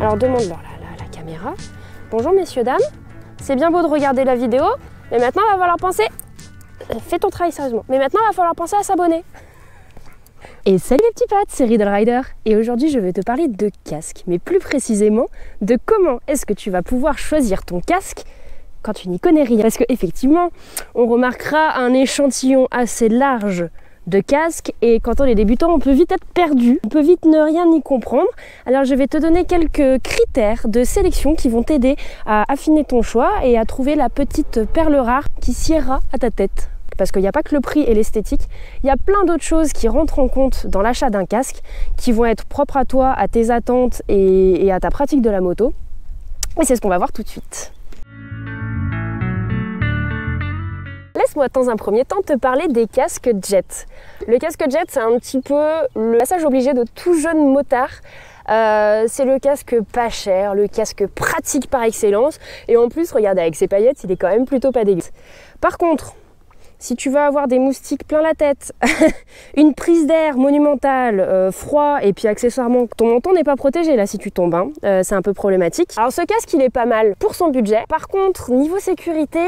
Alors demande-leur la caméra. Bonjour messieurs, dames. C'est bien beau de regarder la vidéo, mais maintenant il va falloir penser... Fais ton travail sérieusement. Mais maintenant il va falloir penser à s'abonner. Et salut les petits pattes, c'est Riddle Rider. Et aujourd'hui je vais te parler de casque, mais plus précisément de comment est-ce que tu vas pouvoir choisir ton casque quand tu n'y connais rien. Parce qu'effectivement, on remarquera un échantillon assez large de casques et quand on est débutant, on peut vite être perdu, on peut vite ne rien y comprendre. Alors je vais te donner quelques critères de sélection qui vont t'aider à affiner ton choix et à trouver la petite perle rare qui siera à ta tête. Parce qu'il n'y a pas que le prix et l'esthétique, il y a plein d'autres choses qui rentrent en compte dans l'achat d'un casque, qui vont être propres à toi, à tes attentes et à ta pratique de la moto. Et c'est ce qu'on va voir tout de suite. Laisse-moi dans un premier temps te parler des casques jet. Le casque jet, c'est un petit peu le passage obligé de tout jeune motard. C'est le casque pas cher, le casque pratique par excellence. Et en plus, regarde, avec ses paillettes, il est quand même plutôt pas dégueu. Par contre, si tu veux avoir des moustiques plein la tête, une prise d'air monumentale, froid, et puis accessoirement, ton menton n'est pas protégé là si tu tombes, hein, c'est un peu problématique. Alors ce casque, il est pas mal pour son budget. Par contre, niveau sécurité,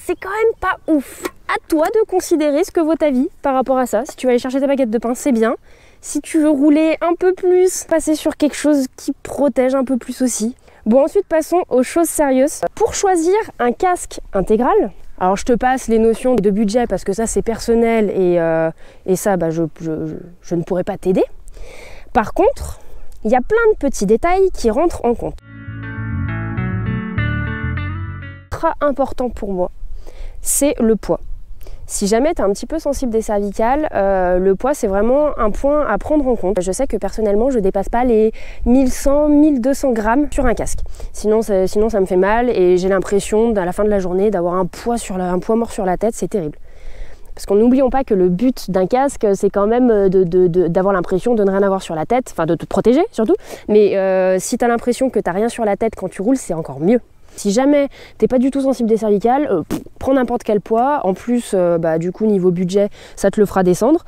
c'est quand même pas ouf. À toi de considérer ce que vaut ta vie par rapport à ça. Si tu vas aller chercher ta baguette de pain, c'est bien. Si tu veux rouler un peu plus, passer sur quelque chose qui protège un peu plus aussi. Bon, ensuite passons aux choses sérieuses. Pour choisir un casque intégral, alors je te passe les notions de budget parce que ça c'est personnel et ça je ne pourrais pas t'aider. Par contre, il y a plein de petits détails qui rentrent en compte. Très important pour moi, c'est le poids. Si jamais tu es un petit peu sensible des cervicales, le poids c'est vraiment un point à prendre en compte. Je sais que personnellement je dépasse pas les 1100-1200 grammes sur un casque. Sinon ça me fait mal et j'ai l'impression à la fin de la journée d'avoir un poids mort sur la tête, c'est terrible. Parce qu'on n'oublions pas que le but d'un casque c'est quand même d'avoir l'impression de ne rien avoir sur la tête, enfin de te protéger surtout. Mais si tu as l'impression que tu n'as rien sur la tête quand tu roules, c'est encore mieux. Si jamais t'es pas du tout sensible des cervicales, prends n'importe quel poids. En plus, du coup, niveau budget, ça te le fera descendre.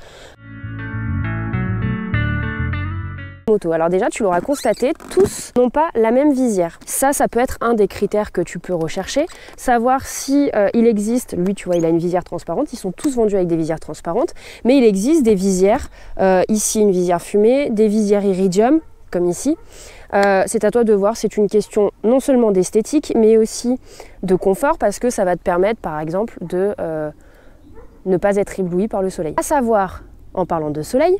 Moto. Alors déjà, tu l'auras constaté, tous n'ont pas la même visière. Ça peut être un des critères que tu peux rechercher. Savoir si il existe, lui, tu vois, il a une visière transparente. Ils sont tous vendus avec des visières transparentes. Mais il existe des visières, ici une visière fumée, des visières iridium, comme ici. C'est à toi de voir, c'est une question non seulement d'esthétique mais aussi de confort parce que ça va te permettre par exemple de ne pas être ébloui par le soleil. À savoir, en parlant de soleil,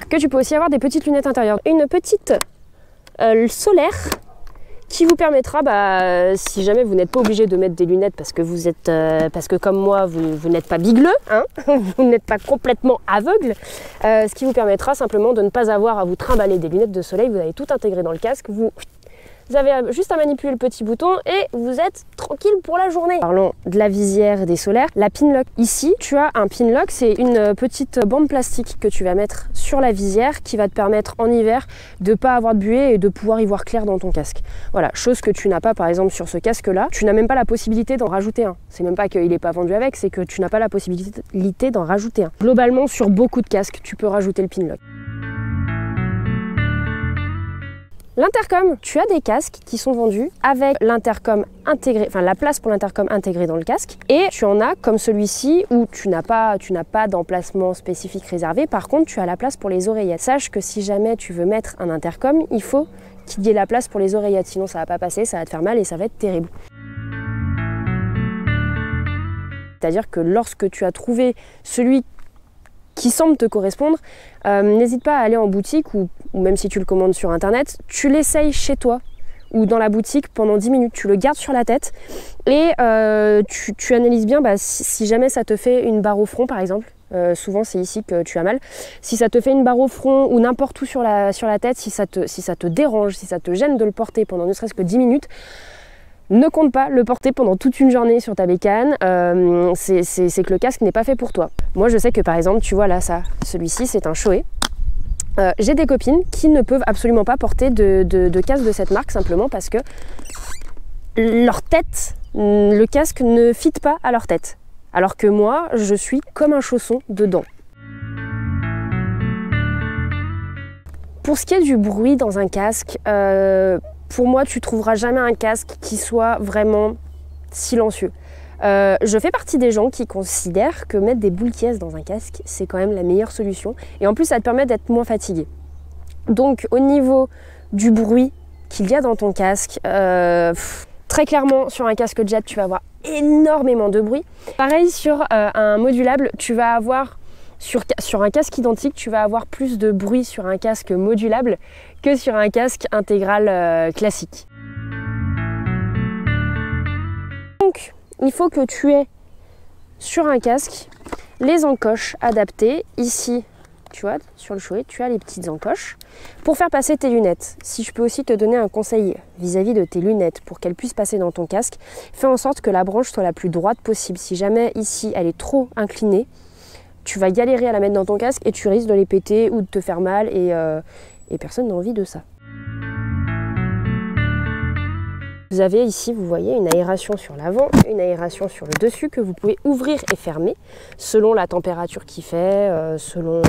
que tu peux aussi avoir des petites lunettes intérieures. Une petite solaire qui vous permettra, si jamais vous n'êtes pas obligé de mettre des lunettes parce que comme moi vous n'êtes pas bigleux, hein, vous n'êtes pas complètement aveugle, ce qui vous permettra simplement de ne pas avoir à vous trimballer des lunettes de soleil. Vous avez tout intégré dans le casque, vous avez juste à manipuler le petit bouton et vous êtes tranquille pour la journée. Parlons de la visière des solaires, la Pinlock. Ici, tu as un Pinlock, c'est une petite bande plastique que tu vas mettre sur la visière qui va te permettre en hiver de ne pas avoir de buée et de pouvoir y voir clair dans ton casque. Voilà, chose que tu n'as pas par exemple sur ce casque-là. Tu n'as même pas la possibilité d'en rajouter un. C'est même pas qu'il n'est pas vendu avec, c'est que tu n'as pas la possibilité d'en rajouter un. Globalement, sur beaucoup de casques, tu peux rajouter le Pinlock. L'intercom, tu as des casques qui sont vendus avec l'intercom intégré, enfin la place pour l'intercom intégrée dans le casque, et tu en as comme celui-ci où tu n'as pas d'emplacement spécifique réservé. Par contre, tu as la place pour les oreillettes. Sache que si jamais tu veux mettre un intercom, il faut qu'il y ait la place pour les oreillettes, sinon ça va pas passer, ça va te faire mal et ça va être terrible. C'est-à-dire que lorsque tu as trouvé celui qui semble te correspondre, n'hésite pas à aller en boutique ou même si tu le commandes sur internet, tu l'essayes chez toi ou dans la boutique pendant 10 minutes, tu le gardes sur la tête et tu analyses bien si jamais ça te fait une barre au front par exemple. Souvent c'est ici que tu as mal. Si ça te fait une barre au front ou n'importe où sur la tête, si ça te dérange, si ça te gêne de le porter pendant ne serait-ce que 10 minutes, ne compte pas le porter pendant toute une journée sur ta bécane, c'est que le casque n'est pas fait pour toi. Moi je sais que par exemple, tu vois là, celui-ci c'est un Shoei. J'ai des copines qui ne peuvent absolument pas porter de casque de cette marque simplement parce que leur tête, le casque ne fit pas à leur tête. Alors que moi, je suis comme un chausson dedans. Pour ce qui est du bruit dans un casque, pour moi tu trouveras jamais un casque qui soit vraiment silencieux. Je fais partie des gens qui considèrent que mettre des boules qui est dans un casque, c'est quand même la meilleure solution. Et en plus, ça te permet d'être moins fatigué. Donc, au niveau du bruit qu'il y a dans ton casque, très clairement, sur un casque jet, tu vas avoir énormément de bruit. Pareil, sur un modulable, tu vas avoir, sur un casque identique, tu vas avoir plus de bruit sur un casque modulable que sur un casque intégral classique. Donc, il faut que tu aies sur un casque les encoches adaptées. Ici, tu vois, sur le chouet, tu as les petites encoches pour faire passer tes lunettes. Si je peux aussi te donner un conseil vis-à-vis de tes lunettes pour qu'elles puissent passer dans ton casque, fais en sorte que la branche soit la plus droite possible. Si jamais ici elle est trop inclinée, tu vas galérer à la mettre dans ton casque et tu risques de les péter ou de te faire mal et personne n'a envie de ça. Vous avez ici, vous voyez, une aération sur l'avant, une aération sur le dessus que vous pouvez ouvrir et fermer selon la température qu'il fait, selon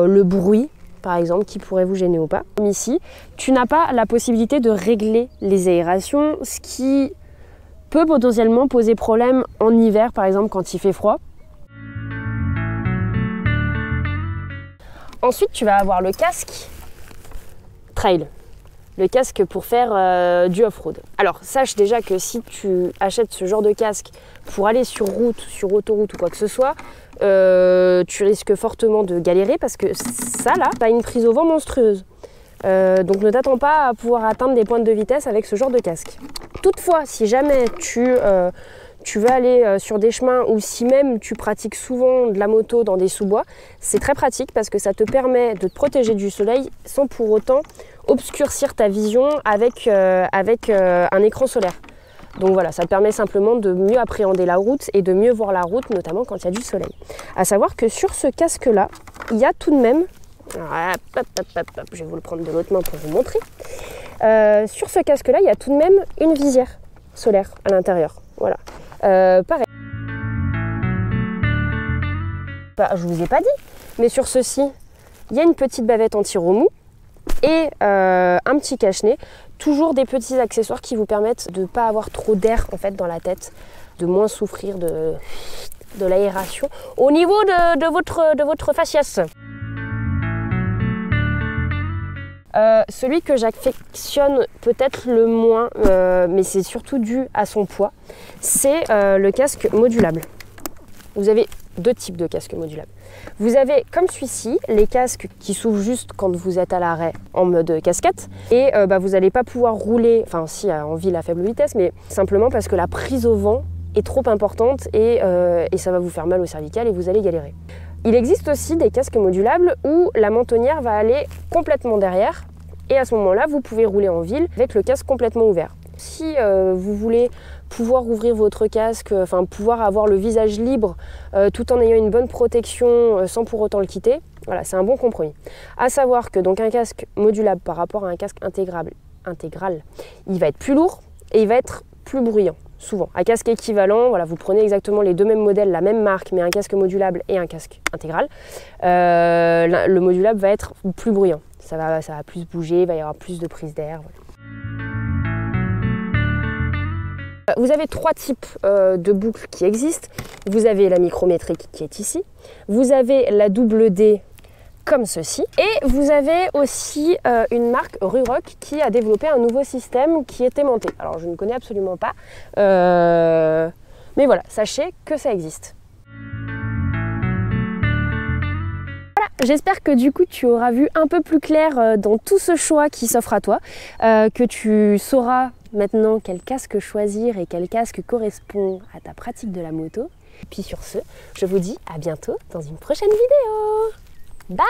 le bruit, par exemple, qui pourrait vous gêner ou pas. Comme ici, tu n'as pas la possibilité de régler les aérations, ce qui peut potentiellement poser problème en hiver, par exemple, quand il fait froid. Ensuite, tu vas avoir le casque trail. Le casque pour faire du off-road. Alors sache déjà que si tu achètes ce genre de casque pour aller sur route, sur autoroute ou quoi que ce soit, tu risques fortement de galérer parce que ça là, tu as une prise au vent monstrueuse. Donc ne t'attends pas à pouvoir atteindre des pointes de vitesse avec ce genre de casque. Toutefois, si jamais tu veux aller sur des chemins ou si même tu pratiques souvent de la moto dans des sous-bois, c'est très pratique parce que ça te permet de te protéger du soleil sans pour autant obscurcir ta vision avec un écran solaire. Donc voilà, ça te permet simplement de mieux appréhender la route et de mieux voir la route, notamment quand il y a du soleil. À savoir que sur ce casque-là, il y a tout de même... je vais vous le prendre de l'autre main pour vous montrer. Sur ce casque-là, il y a tout de même une visière solaire à l'intérieur. Voilà. Pareil. Je vous ai pas dit, mais sur ceci, il y a une petite bavette anti-remous et un petit cache-nez. Toujours des petits accessoires qui vous permettent de ne pas avoir trop d'air en fait dans la tête, de moins souffrir de l'aération au niveau de votre faciès. Celui que j'affectionne peut-être le moins, mais c'est surtout dû à son poids, c'est le casque modulable. Vous avez deux types de casques modulables. Vous avez, comme celui-ci, les casques qui s'ouvrent juste quand vous êtes à l'arrêt en mode casquette. Et vous n'allez pas pouvoir rouler, enfin si en ville à faible vitesse, mais simplement parce que la prise au vent est trop importante et ça va vous faire mal au cervical et vous allez galérer. Il existe aussi des casques modulables où la mentonnière va aller complètement derrière et à ce moment-là, vous pouvez rouler en ville avec le casque complètement ouvert. Si vous voulez pouvoir ouvrir votre casque, enfin pouvoir avoir le visage libre tout en ayant une bonne protection sans pour autant le quitter, voilà, c'est un bon compromis. À savoir que donc un casque modulable par rapport à un casque intégral, il va être plus lourd et il va être plus bruyant. Souvent, un casque équivalent, voilà, vous prenez exactement les deux mêmes modèles, la même marque, mais un casque modulable et un casque intégral. Le modulable va être plus bruyant, ça va plus bouger, il va y avoir plus de prise d'air. Voilà. Vous avez trois types de boucles qui existent. Vous avez la micrométrique qui est ici, vous avez la double D comme ceci, et vous avez aussi une marque Ruroc qui a développé un nouveau système qui est aimanté. Alors je ne connais absolument pas, mais voilà, sachez que ça existe. Voilà, j'espère que du coup tu auras vu un peu plus clair dans tout ce choix qui s'offre à toi, que tu sauras maintenant quel casque choisir et quel casque correspond à ta pratique de la moto. Et puis sur ce, je vous dis à bientôt dans une prochaine vidéo. Bye!